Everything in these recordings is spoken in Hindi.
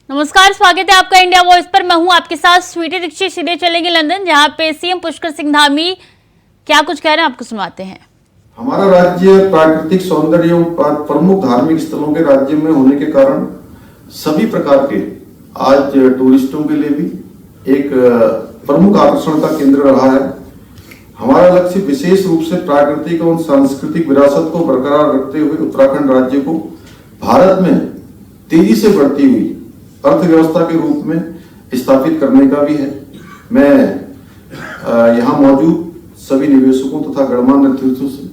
नमस्कार, स्वागत है आपका इंडिया वॉइस पर। मैं हूं आपके साथ स्वीटी दीक्षित। सीधे चलेंगे लंदन, जहां पे सीएम पुष्कर सिंह धामी क्या कुछ कह रहे हैं आपको सुनवाते हैं। हमारा राज्य प्राकृतिक सौंदर्य और प्रमुख धार्मिक स्थलों के राज्य में होने के कारण सभी प्रकार के आज टूरिस्टों के लिए भी एक प्रमुख आकर्षण का केंद्र रहा है। हमारा लक्ष्य विशेष रूप से प्राकृतिक और सांस्कृतिक विरासत को बरकरार रखते हुए उत्तराखंड राज्य को भारत में तेजी से बढ़ती हुई अर्थव्यवस्था के रूप में स्थापित करने का भी है। मैं यहाँ मौजूद सभी निवेशकों तथा गणमान्य नेतृत्व से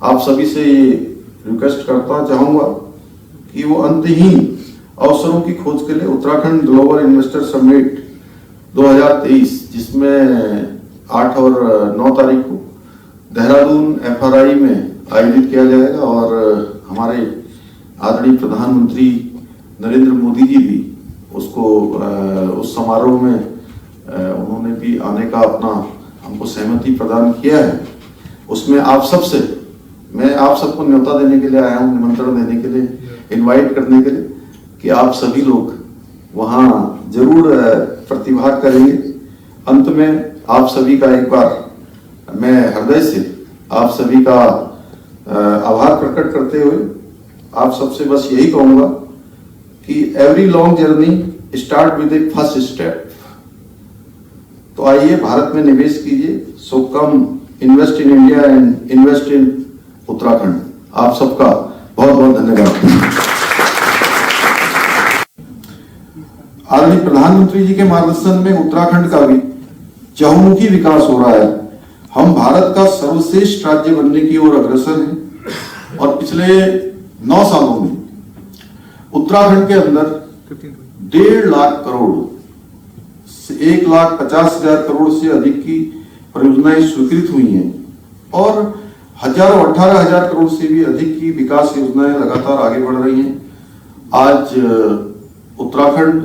आप सभी से ये रिक्वेस्ट करता चाहूंगा कि वो अंतहीन अवसरों की खोज के लिए उत्तराखंड ग्लोबल इन्वेस्टर समिट 2023, जिसमें 8 और 9 तारीख को देहरादून FRI में आयोजित किया जाएगा और हमारे आदरणीय प्रधानमंत्री नरेंद्र मोदी जी भी उसको उस समारोह में उन्होंने भी आने का अपना हमको सहमति प्रदान किया है। उसमें आप सबसे मैं आप सबको न्योता देने के लिए आया हूँ, निमंत्रण देने के लिए, इनवाइट करने के लिए कि आप सभी लोग वहाँ जरूर प्रतिभाग करेंगे। अंत में आप सभी का एक बार मैं हृदय से आप सभी का आभार प्रकट करते हुए आप सबसे बस यही कहूंगा कि every long journey start with a first step. तो आइए भारत में निवेश कीजिए। So come invest in India and invest in Uttarakhand. आप सबका बहुत बहुत धन्यवाद। आदरणीय प्रधानमंत्री जी के मार्गदर्शन में उत्तराखंड का भी चहुमुखी विकास हो रहा है। हम भारत का सर्वश्रेष्ठ राज्य बनने की ओर अग्रसर हैं और पिछले 9 सालों में उत्तराखंड के अंदर 1.5 लाख करोड़ से 1,50,000 करोड़ से अधिक की परियोजनाएं स्वीकृत हुई हैं और 18,000 करोड़ से भी अधिक की विकास योजनाएं लगातार आगे बढ़ रही हैं। आज उत्तराखंड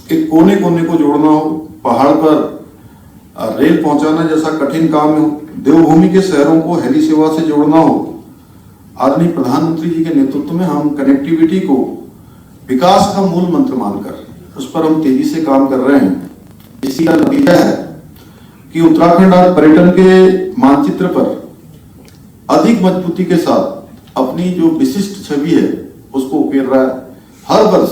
के कोने कोने को जोड़ना हो, पहाड़ पर रेल पहुंचाना जैसा कठिन काम हो, देवभूमि के शहरों को हेली सेवा से जोड़ना हो, आदरणीय प्रधानमंत्री जी के नेतृत्व में हम कनेक्टिविटी को विकास का मूल मंत्र मानकर उस पर हम तेजी से काम कर रहे हैं। इसी का नतीजा है कि उत्तराखंड आज पर्यटन के मानचित्र पर अधिक मजबूती के साथ अपनी जो विशिष्ट छवि है उसको उकेर रहा है। हर वर्ष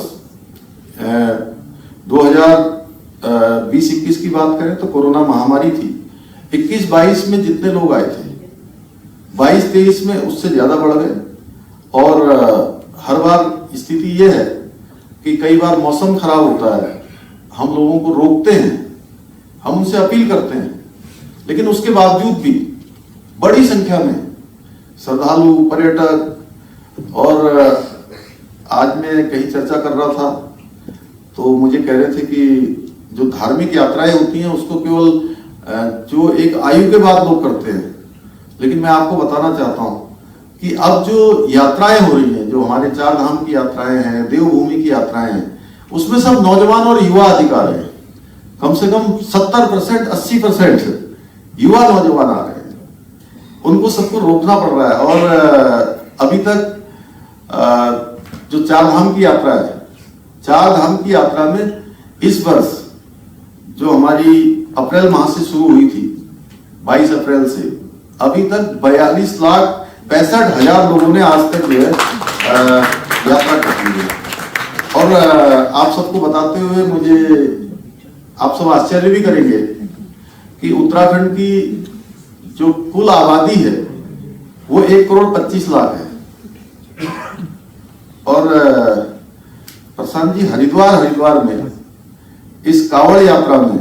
2020-21 की बात करें तो कोरोना महामारी थी। 21-22 में जितने लोग आए थे 22-23 में उससे ज्यादा बढ़ गए और हर बार स्थिति यह है कि कई बार मौसम खराब होता है, हम लोगों को रोकते हैं, हम उनसे अपील करते हैं, लेकिन उसके बावजूद भी बड़ी संख्या में श्रद्धालु, पर्यटक और आज मैं कहीं चर्चा कर रहा था तो मुझे कह रहे थे कि जो धार्मिक यात्राएं होती हैं उसको केवल जो एक आयु के बाद लोग करते हैं, लेकिन मैं आपको बताना चाहता हूं कि अब जो यात्राएं हो रही हैं, जो हमारे 4 धाम की यात्राएं हैं, देवभूमि की यात्राएं हैं, उसमें सब नौजवान और युवा अधिकारी हैं। कम से कम 70%, 80% युवा नौजवान आ रहे हैं। उनको सबको रोकना पड़ रहा है और अभी तक जो 4 धाम की यात्रा है, 4 धाम की यात्रा में इस वर्ष जो हमारी अप्रैल माह से शुरू हुई थी, 22 अप्रैल से अभी तक 42,65,000 लोगों ने आज तक जो है यात्रा कर ली है। और आप सबको बताते हुए मुझे आप सब आश्चर्य भी करेंगे कि उत्तराखंड की जो कुल आबादी है वो 1,25,00,000 है। और प्रशांत जी, हरिद्वार में इस कांवड़ यात्रा में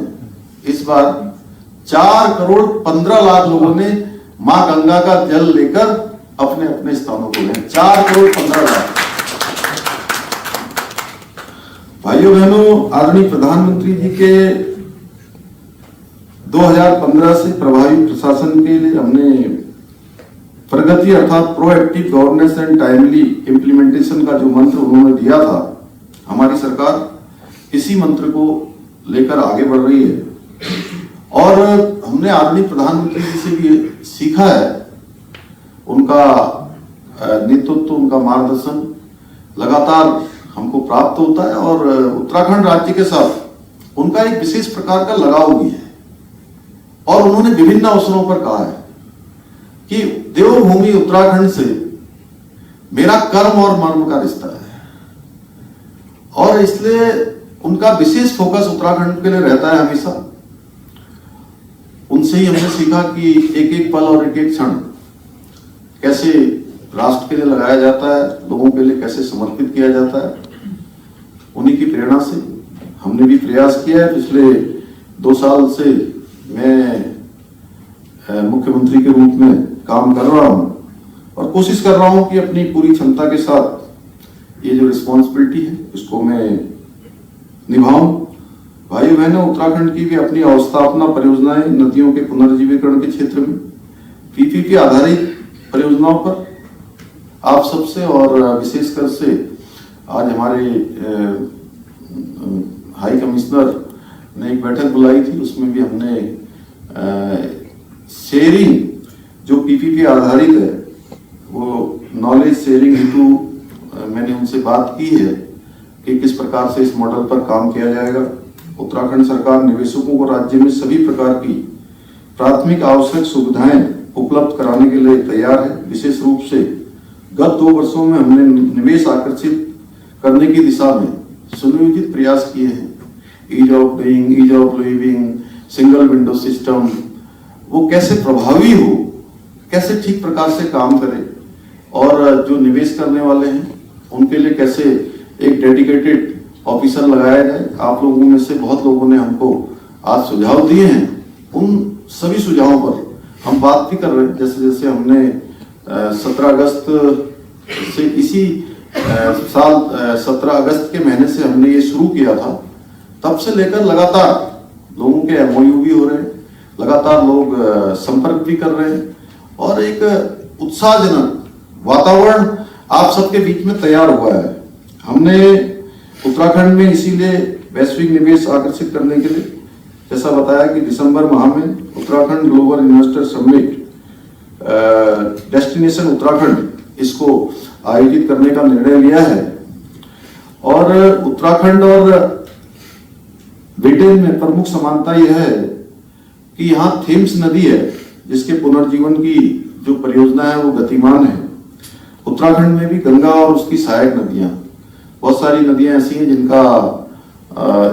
इस बार 4,15,00,000 लोगों ने मां गंगा का जल लेकर अपने अपने स्थानों को गए। 4,15,00,000। भाइयों बहनों, आदरणीय प्रधानमंत्री जी के 2015 से प्रभावी प्रशासन के लिए हमने प्रगति अर्थात proactive governance and timely implementation का जो मंत्र उन्होंने दिया था, हमारी सरकार इसी मंत्र को लेकर आगे बढ़ रही है। और हमने आदरणीय प्रधानमंत्री जी से भी सीखा है, उनका नेतृत्व, उनका मार्गदर्शन लगातार हमको प्राप्त होता है और उत्तराखंड राज्य के साथ उनका एक विशेष प्रकार का लगाव भी है। और उन्होंने विभिन्न अवसरों पर कहा है कि देवभूमि उत्तराखंड से मेरा कर्म और मर्म का रिश्ता है, और इसलिए उनका विशेष फोकस उत्तराखंड के लिए रहता है हमेशा। उनसे ही हमने सीखा कि एक एक पल और एक एक क्षण कैसे राष्ट्र के लिए लगाया जाता है, लोगों के लिए कैसे समर्पित किया जाता है। उन्हीं की प्रेरणा से हमने भी प्रयास किया है। पिछले 2 साल से मैं मुख्यमंत्री के रूप में काम कर रहा हूं और कोशिश कर रहा हूं कि अपनी पूरी क्षमता के साथ ये जो रिस्पॉन्सिबिलिटी है इसको मैं निभाऊं। भाई बहनों, उत्तराखंड की भी अपनी अवस्थापना परियोजनाएं नदियों के पुनर्जीवीकरण के क्षेत्र में पीपीपी आधारित परियोजनाओं पर आप सबसे और विशेषकर से आज हमारे हाई कमिश्नर ने एक बैठक बुलाई थी, उसमें भी हमने शेयरिंग जो पीपीपी आधारित है वो नॉलेज शेयरिंग हेतु मैंने उनसे बात की है कि किस प्रकार से इस मॉडल पर काम किया जाएगा। उत्तराखंड सरकार निवेशकों को राज्य में सभी प्रकार की प्राथमिक आवश्यक सुविधाएं उपलब्ध कराने के लिए तैयार है। विशेष रूप से गत 2 वर्षों में हमने निवेश आकर्षित करने की दिशा में सुनियोजित प्रयास किए हैं। Ease of doing, ease of living, single window system वो कैसे प्रभावी हो, कैसे ठीक प्रकार से काम करे, और जो निवेश करने वाले हैं उनके लिए कैसे एक डेडिकेटेड ऑफिसर लगाया जाए। आप लोगों में से बहुत लोगों ने हमको आज सुझाव दिए हैं, उन सभी सुझावों पर हम बात भी कर रहे हैं। जैसे जैसे हमने 17 अगस्त से इसी साल 17 अगस्त के महीने से हमने ये शुरू किया था, तब से लेकर लगातार लोगों के एमओयू भी हो रहे हैं, लगातार लोग संपर्क भी कर रहे हैं और एक उत्साहजनक वातावरण आप सबके बीच में तैयार हुआ है। हमने उत्तराखंड में इसीलिए वैश्विक निवेश आकर्षित करने के लिए जैसा बताया कि दिसंबर माह में Uttarakhand global investor summit destination Uttarakhand इसको आयोजित करने का निर्णय लिया है। और उत्तराखंड और ब्रिटेन में प्रमुख समानता यह है कि यहाँ थेम्स नदी है जिसके पुनर्जीवन की जो परियोजना है वो गतिमान है। उत्तराखंड में भी गंगा और उसकी सहायक नदियां, बहुत सारी नदियां ऐसी हैं जिनका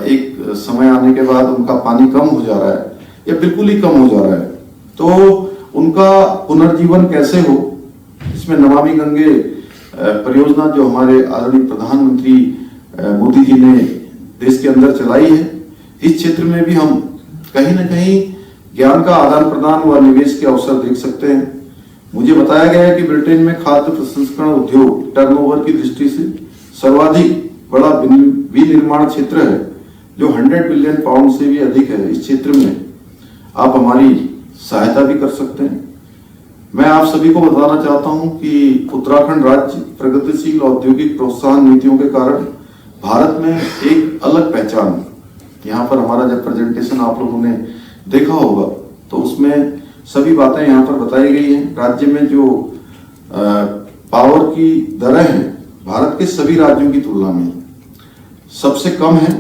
एक समय आने के बाद उनका पानी कम हो जा रहा है या बिल्कुल ही कम हो जा रहा है, तो उनका पुनर्जीवन कैसे हो, इसमें नमामि गंगे परियोजना जो हमारे आदरणीय प्रधानमंत्री मोदी जी ने देश के अंदर चलाई है, इस क्षेत्र में भी हम कहीं ना कहीं ज्ञान का आदान प्रदान व निवेश के अवसर देख सकते हैं। मुझे बताया गया है कि ब्रिटेन में खाद्य प्रसंस्करण उद्योग टर्नओवर की दृष्टि से सर्वाधिक बड़ा विनिर्माण क्षेत्र है जो 100 बिलियन पाउंड से भी अधिक है। इस क्षेत्र में आप हमारी सहायता भी कर सकते हैं। मैं आप सभी को बताना चाहता हूं कि उत्तराखंड राज्य प्रगतिशील औद्योगिक प्रोत्साहन नीतियों के कारण भारत में एक अलग पहचान है। यहाँ पर हमारा जब प्रेजेंटेशन आप लोगों ने देखा होगा तो उसमें सभी बातें यहाँ पर बताई गई हैं। राज्य में जो पावर की दरें हैं भारत के सभी राज्यों की तुलना में सबसे कम है।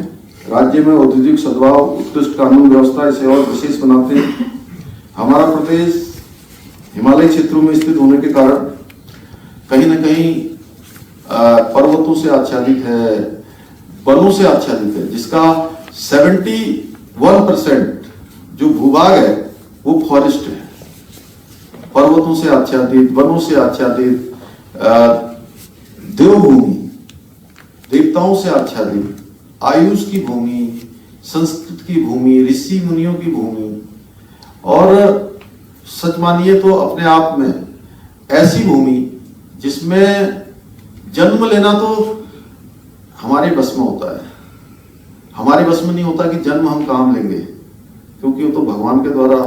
राज्य में औद्योगिक सद्भाव, उत्कृष्ट कानून व्यवस्था इसे और विशेष बनाते हैं। हमारा प्रदेश हिमालय क्षेत्रों में स्थित होने के कारण कहीं न कहीं पर्वतों से आच्छादित है, वनों से आच्छादित है, जिसका 71% जो भूभाग है वो फॉरेस्ट है। पर्वतों से आच्छादित, वनों से आच्छादित, देवभूमि, देवताओं से आच्छादित, आयुष की भूमि, संस्कृत की भूमि, ऋषि मुनियों की भूमि, और सच मानिए तो अपने आप में ऐसी भूमि जिसमें जन्म लेना तो हमारे बस में होता है। हमारे बस में नहीं होता कि जन्म हम कहाँ लेंगे, क्योंकि वो तो भगवान के द्वारा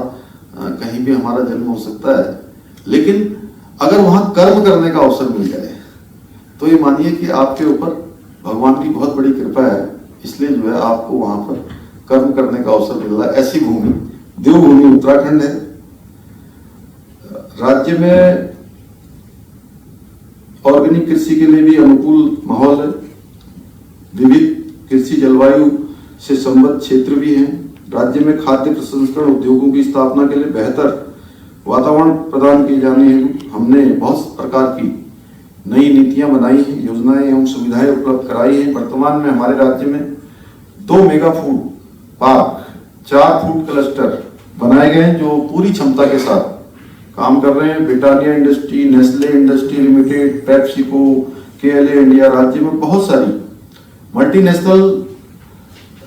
कहीं भी हमारा जन्म हो सकता है। लेकिन अगर वहां कर्म करने का अवसर मिल जाए तो ये मानिए कि आपके ऊपर भगवान की बहुत बड़ी कृपा है, इसलिए जो है आपको वहां पर कर्म करने का अवसर मिल रहा है। ऐसी भूमि देवभूमि उत्तराखंड है। राज्य में ऑर्गेनिक कृषि के लिए भी अनुकूल माहौल है। विविध कृषि जलवायु से संबद्ध क्षेत्र भी हैं। राज्य में खाद्य प्रसंस्करण उद्योगों की स्थापना के लिए बेहतर वातावरण प्रदान किए जाने हेतु हमने बहुत प्रकार की नई नीतियां बनाई हैं, योजनाएं एवं सुविधाएं उपलब्ध कराई हैं। वर्तमान में हमारे राज्य में 2 mega food park, 4 food cluster बनाए गए हैं जो पूरी क्षमता के साथ काम कर रहे हैं। Britannia industry, Nestle industry limited, PepsiCo, KLA India, राज्य में बहुत सारी मल्टीनेशनल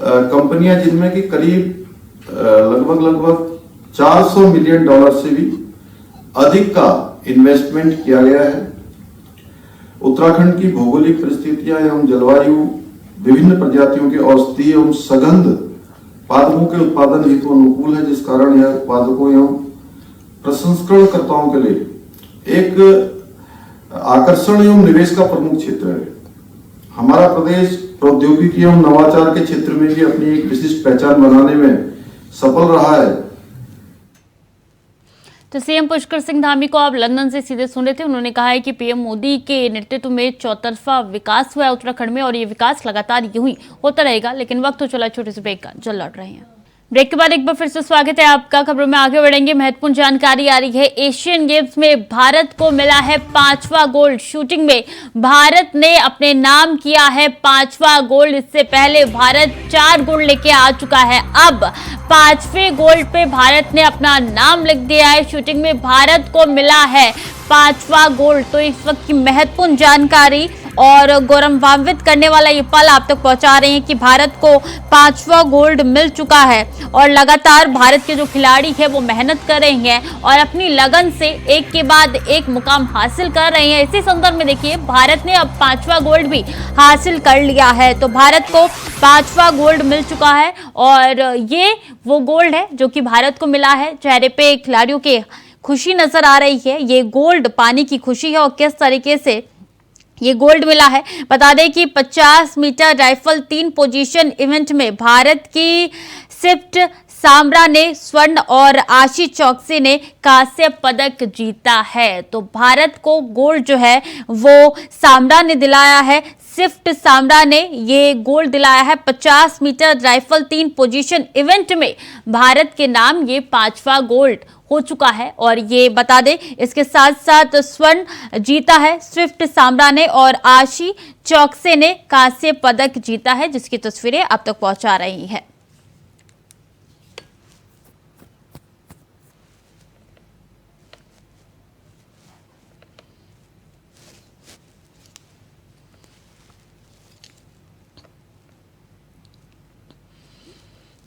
कंपनियां जिनमें कि करीब लगभग 400 मिलियन डॉलर से भी अधिक का इन्वेस्टमेंट किया गया है। उत्तराखंड की भौगोलिक परिस्थितियां एवं जलवायु विभिन्न प्रजातियों के औषधीय एवं सगंध पादपों के उत्पादन हेतु अनुकूल है, जिस कारण यह उत्पादकों एवं प्रसंस्करणकर्ताओं के लिए एक आकर्षण एवं निवेश का प्रमुख क्षेत्र है। हमारा प्रदेश प्रौद्योगिकी एवं नवाचार के क्षेत्र में भी अपनी एक विशिष्ट पहचान बनाने में सफल रहा है। तो सीएम पुष्कर सिंह धामी को आप लंदन से सीधे सुन रहे थे। उन्होंने कहा है कि पीएम मोदी के नेतृत्व में चौतरफा विकास हुआ है उत्तराखंड में और ये विकास लगातार यूं ही होता रहेगा। लेकिन वक्त तो चला छोटे से ब्रेक का, जल्द लौट रहे हैं। ब्रेक के बाद एक बार फिर से स्वागत है आपका। खबरों में आगे बढ़ेंगे। महत्वपूर्ण जानकारी आ रही है। एशियन गेम्स में भारत को मिला है 5वां गोल्ड। शूटिंग में भारत ने अपने नाम किया है 5वां गोल्ड। इससे पहले भारत 4 गोल्ड लेके आ चुका है। अब 5वें गोल्ड पे भारत ने अपना नाम लिख दिया है। शूटिंग में भारत को मिला है 5वां गोल्ड। तो इस वक्त की महत्वपूर्ण जानकारी और गौरवान्वित करने वाला ये पल आप तक पहुंचा रहे हैं कि भारत को 5वां गोल्ड मिल चुका है और लगातार भारत के जो खिलाड़ी हैं वो मेहनत कर रहे हैं और अपनी लगन से एक के बाद एक मुकाम हासिल कर रहे हैं। इसी संदर्भ में देखिए भारत ने अब 5वां गोल्ड भी हासिल कर लिया है। तो भारत को 5वां गोल्ड मिल चुका है और ये वो गोल्ड है जो कि भारत को मिला है। चेहरे पे खिलाड़ियों के खुशी नजर आ रही है। ये गोल्ड पाने की खुशी है और किस तरीके से ये गोल्ड मिला है। बता दें कि 50 मीटर राइफल 3 पोजीशन इवेंट में भारत की सिफ्ट सामरा ने स्वर्ण और आशी चौकसी ने कांस्य पदक जीता है। तो भारत को गोल्ड जो है वो सामरा ने दिलाया है। सिफ्ट सामरा ने ये गोल्ड दिलाया है 50 मीटर राइफल 3 पोजीशन इवेंट में। भारत के नाम ये 5वां गोल्ड हो चुका है और ये बता दें इसके साथ साथ स्वर्ण जीता है स्विफ्ट सामरा ने और आशी चौकसे ने कांस्य पदक जीता है, जिसकी तस्वीरें अब तक पहुंचा रही हैं।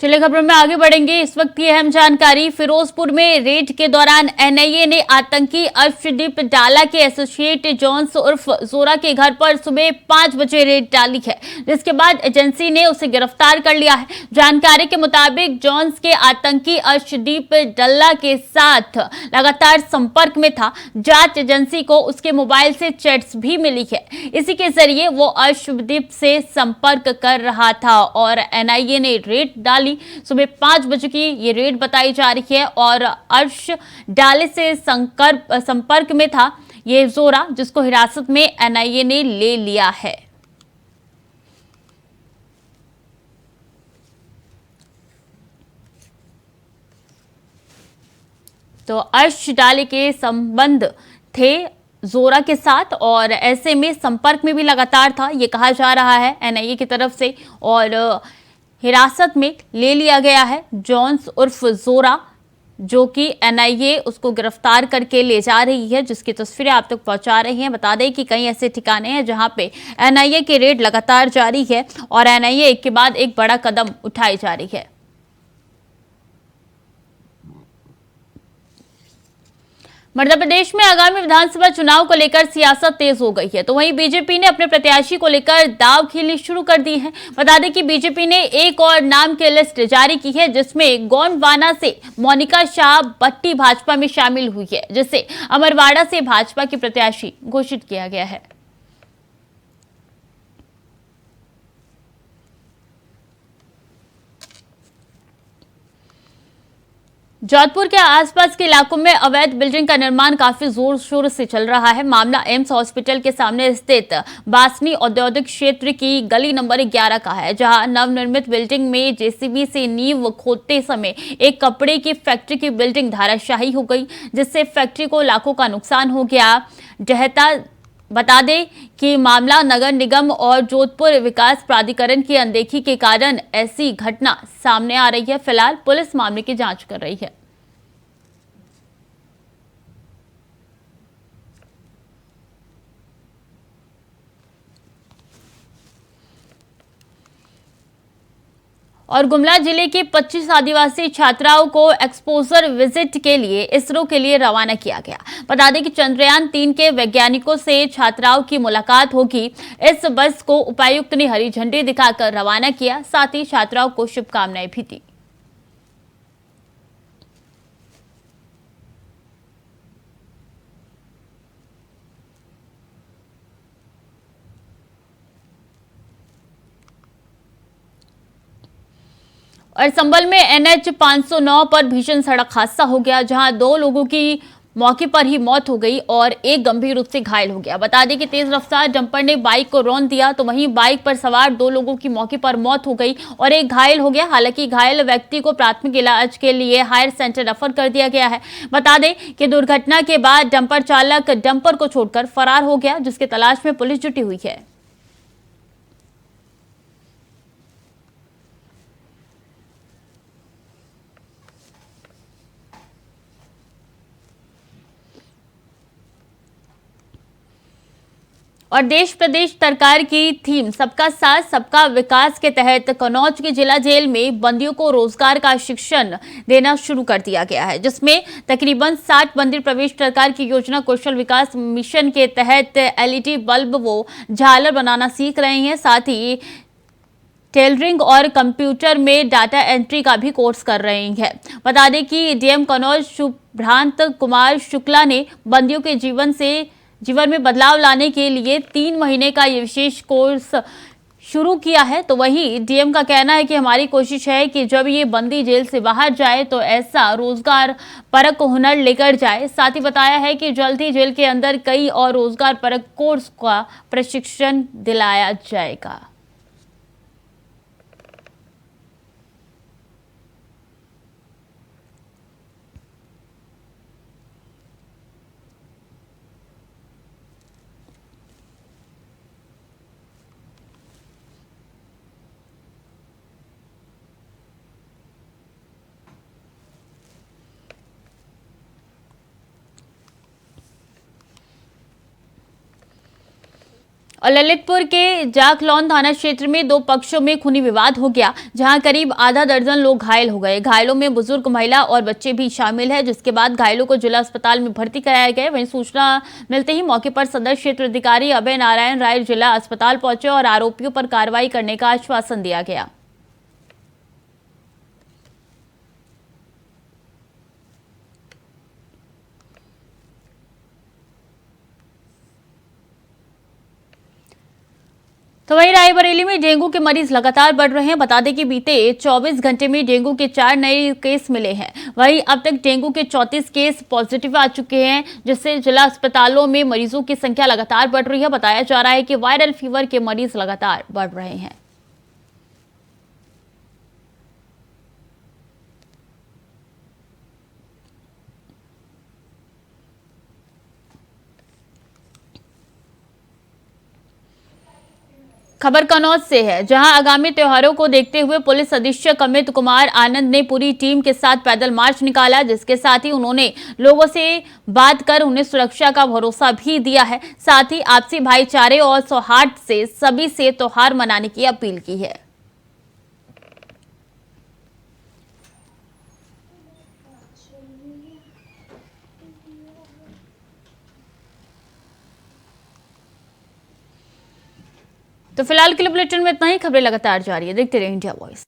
चलिए खबरों में आगे बढ़ेंगे। इस वक्त की अहम जानकारी। फिरोजपुर में रेड के दौरान एनआईए ने आतंकी अर्शदीप डाला के एसोसिएट जॉन्स उर्फ जोरा के घर पर सुबह 5 बजे रेड डाली है, जिसके बाद एजेंसी ने उसे गिरफ्तार कर लिया है। जानकारी के मुताबिक जॉन्स के आतंकी अर्शदीप डल्ला के साथ लगातार संपर्क में था। जांच एजेंसी को उसके मोबाइल से चैट्स भी मिली है। इसी के जरिए वो अर्शदीप से संपर्क कर रहा था और एनआईए ने रेड डाली। सुबह 5 बजे की ये रेड बताई जा रही है और अर्श डाले से संपर्क में था ये जोरा, जिसको हिरासत में एनआईए ने ले लिया है। तो अर्श डाले के संबंध थे जोरा के साथ और ऐसे में संपर्क में भी लगातार था, ये कहा जा रहा है एनआईए की तरफ से। और हिरासत में ले लिया गया है जॉन्स उर्फ जोरा, जो कि एनआईए उसको गिरफ्तार करके ले जा रही है, जिसकी तस्वीरें आप तक पहुंचा रही हैं। बता दें कि कई ऐसे ठिकाने हैं जहां पे एनआईए की रेड लगातार जारी है और एनआईए एक के बाद एक बड़ा कदम उठाई जा रही है। मध्य प्रदेश में आगामी विधानसभा चुनाव को लेकर सियासत तेज हो गई है, तो वहीं बीजेपी ने अपने प्रत्याशी को लेकर दाव खेलनी शुरू कर दी है। बता दें कि बीजेपी ने एक और नाम की लिस्ट जारी की है, जिसमें गोंडवाना से मोनिका शाह बट्टी भाजपा में शामिल हुई है, जिसे अमरवाड़ा से भाजपा की प्रत्याशी घोषित किया गया है। जोधपुर के आसपास के इलाकों में अवैध बिल्डिंग का निर्माण काफी जोर शोर से चल रहा है। मामला एम्स हॉस्पिटल के सामने स्थित बासनी औद्योगिक क्षेत्र की गली नंबर 11 का है, जहां नवनिर्मित बिल्डिंग में जेसीबी से नींव खोदते समय एक कपड़े की फैक्ट्री की बिल्डिंग धराशायी हो गई, जिससे फैक्ट्री को लाखों का नुकसान हो गया। बता दें कि मामला नगर निगम और जोधपुर विकास प्राधिकरण की अनदेखी के कारण ऐसी घटना सामने आ रही है। फिलहाल पुलिस मामले की जांच कर रही है। और गुमला जिले के 25 आदिवासी छात्राओं को एक्सपोजर विजिट के लिए इसरो के लिए रवाना किया गया। बता दें कि चंद्रयान 3 के वैज्ञानिकों से छात्राओं की मुलाकात होगी। इस बस को उपायुक्त ने हरी झंडी दिखाकर रवाना किया, साथ ही छात्राओं को शुभकामनाएं भी दी। और संभल में NH 509 पर भीषण सड़क हादसा हो गया, जहां 2 लोगों की मौके पर ही मौत हो गई और एक गंभीर रूप से घायल हो गया। बता दें कि तेज रफ्तार डंपर ने बाइक को रौंद दिया, तो वहीं बाइक पर सवार 2 लोगों की मौके पर मौत हो गई और एक घायल हो गया। हालांकि घायल व्यक्ति को प्राथमिक इलाज के लिए हायर सेंटर रेफर कर दिया गया है। बता दें कि दुर्घटना के बाद डंपर चालक डंपर को छोड़कर फरार हो गया, जिसकी तलाश में पुलिस जुटी हुई है। और देश प्रदेश सरकार की थीम सबका साथ सबका विकास के तहत कन्नौज की जिला जेल में बंदियों को रोजगार का शिक्षण देना शुरू कर दिया गया है, जिसमें तकरीबन 60 बंदी प्रवेश सरकार की योजना कौशल विकास मिशन के तहत LED बल्ब वो झालर बनाना सीख रहे हैं। साथ ही टेलरिंग और कंप्यूटर में डाटा एंट्री का भी कोर्स कर रहे हैं। बता दें कि DM कन्नौज शुभ्रांत कुमार शुक्ला ने बंदियों के जीवन में बदलाव लाने के लिए 3 महीने का ये विशेष कोर्स शुरू किया है। तो वहीं DM का कहना है कि हमारी कोशिश है कि जब ये बंदी जेल से बाहर जाए तो ऐसा रोजगार परक हुनर लेकर जाए। साथ ही बताया है कि जल्द ही जेल के अंदर कई और रोजगार परक कोर्स का प्रशिक्षण दिलाया जाएगा। और ललितपुर के जाखलौन थाना क्षेत्र में 2 पक्षों में खूनी विवाद हो गया, जहां करीब आधा दर्जन लोग घायल हो गए। घायलों में बुजुर्ग, महिला और बच्चे भी शामिल है, जिसके बाद घायलों को जिला अस्पताल में भर्ती कराया गया। वहीं सूचना मिलते ही मौके पर सदर क्षेत्र अधिकारी अभय नारायण राय जिला अस्पताल पहुंचे और आरोपियों पर कार्रवाई करने का आश्वासन दिया गया। तो वहीं रायबरेली में डेंगू के मरीज लगातार बढ़ रहे हैं। बता दें कि बीते 24 घंटे में डेंगू के 4 नए केस मिले हैं। वहीं अब तक डेंगू के 34 केस पॉजिटिव आ चुके हैं, जिससे जिला अस्पतालों में मरीजों की संख्या लगातार बढ़ रही है। बताया जा रहा है कि वायरल फीवर के मरीज लगातार बढ़ रहे हैं। खबर कन्नौज से है, जहां आगामी त्योहारों को देखते हुए पुलिस अधीक्षक अमित कुमार आनंद ने पूरी टीम के साथ पैदल मार्च निकाला, जिसके साथ ही उन्होंने लोगों से बात कर उन्हें सुरक्षा का भरोसा भी दिया है। साथ ही आपसी भाईचारे और सौहार्द से सभी से त्योहार मनाने की अपील की है। तो फिलहाल के लिए बुलेटिन में इतना ही। खबरें लगातार जारी है, देखते रहिए इंडिया वॉइस।